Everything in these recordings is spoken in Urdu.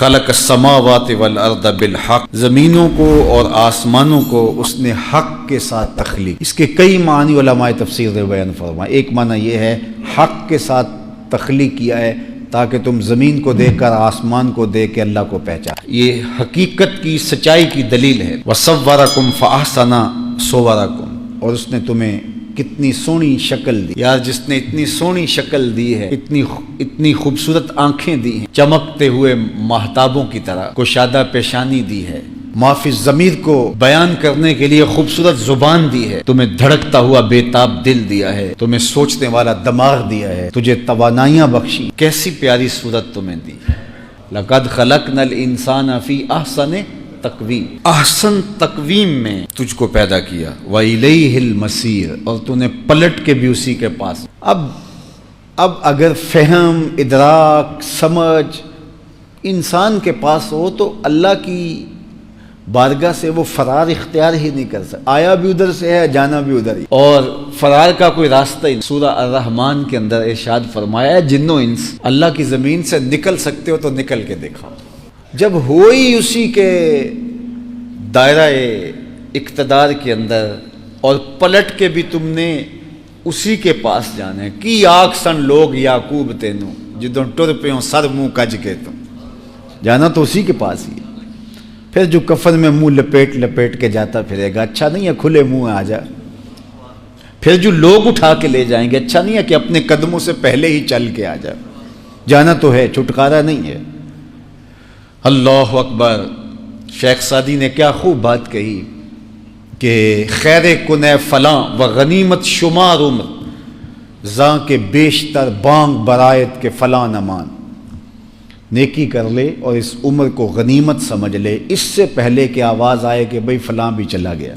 خلق السماوات والارض بالحق، زمینوں کو اور آسمانوں کو اس نے حق کے ساتھ تخلیق۔ اس کے کئی معنی علماء تفسیر نے بیان فرمائے۔ ایک معنی یہ ہے حق کے ساتھ تخلیق کیا ہے تاکہ تم زمین کو دیکھ کر آسمان کو دیکھ کے اللہ کو پہچان۔ یہ حقیقت کی سچائی کی دلیل ہے۔ وَصَوَّرَكُمْ فَأَحْسَنَ صُوَرَكُمْ، اور اس نے تمہیں کتنی سونی شکل دی۔ یار جس نے اتنی سونی شکل دی ہے، اتنی خوبصورت آنکھیں دی ہیں، چمکتے ہوئے ماہتابوں کی طرح، کشادہ پیشانی دی ہے، معافی ضمیر کو بیان کرنے کے لیے خوبصورت زبان دی ہے، تمہیں دھڑکتا ہوا بے تاب دل دیا ہے، تمہیں سوچنے والا دماغ دیا ہے، تجھے توانائیاں بخشی، کیسی پیاری صورت تمہیں دی ہے۔ لَقَدْ خَلَقْنَا الْإِنسَانَ فِي أَحْسَنِ تقویم، احسن تقویم میں تجھ کو پیدا کیا۔ وَإِلَيْهِ الْمَصِيرُ، اور تو نے پلٹ کے بھی اسی کے پاس۔ اب اگر فہم، ادراک، سمجھ انسان کے پاس ہو تو اللہ کی بارگاہ سے وہ فرار اختیار ہی نہیں کر سکتا۔ آیا بھی ادھر سے ہے، جانا بھی ادھر ہی، اور فرار کا کوئی راستہ ہی نہیں۔ سورہ الرحمن کے اندر ارشاد فرمایا ہے جن و انس اللہ کی زمین سے نکل سکتے ہو تو نکل کے دیکھا۔ جب ہوئی اسی کے دائرہ اقتدار کے اندر اور پلٹ کے بھی تم نے اسی کے پاس جانا ہے۔ کی آگ سن لوگ یعقوب تینوں جدوں ٹر پیوں سر منہ کج کے، تم جانا تو اسی کے پاس ہی ہے۔ پھر جو کفن میں منہ لپیٹ کے جاتا پھرے گا، اچھا نہیں ہے کھلے منہ آ جا۔ پھر جو لوگ اٹھا کے لے جائیں گے، اچھا نہیں ہے کہ اپنے قدموں سے پہلے ہی چل کے آ جا۔ جانا تو ہے، چھٹکارا نہیں ہے۔ اللہ اکبر۔ شیخ سعدی نے کیا خوب بات کہی کہ خیر کنے فلاں و غنیمت شمار عمر، زاں کے بیشتر بانگ برایت کے فلاں نمان۔ نیکی کر لے اور اس عمر کو غنیمت سمجھ لے، اس سے پہلے کہ آواز آئے کہ بھئی فلاں بھی چلا گیا۔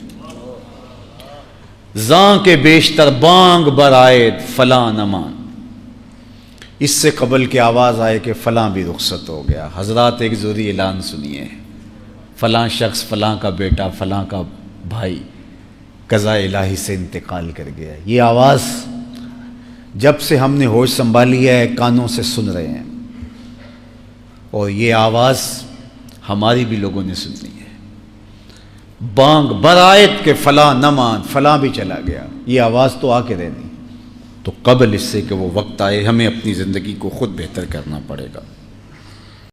زاں کے بیشتر بانگ برایت فلاں نمان، اس سے قبل کہ آواز آئے کہ فلاں بھی رخصت ہو گیا۔ حضرات ایک ضروری اعلان سنیے، فلاں شخص، فلاں کا بیٹا، فلاں کا بھائی قضاء الہی سے انتقال کر گیا۔ یہ آواز جب سے ہم نے ہوش سنبھالی ہے کانوں سے سن رہے ہیں، اور یہ آواز ہماری بھی لوگوں نے سننی ہے۔ بانگ برایت کے فلاں نمان، فلاں بھی چلا گیا، یہ آواز تو آ کے رہنی۔ تو قبل اس سے کہ وہ وقت آئے، ہمیں اپنی زندگی کو خود بہتر کرنا پڑے گا۔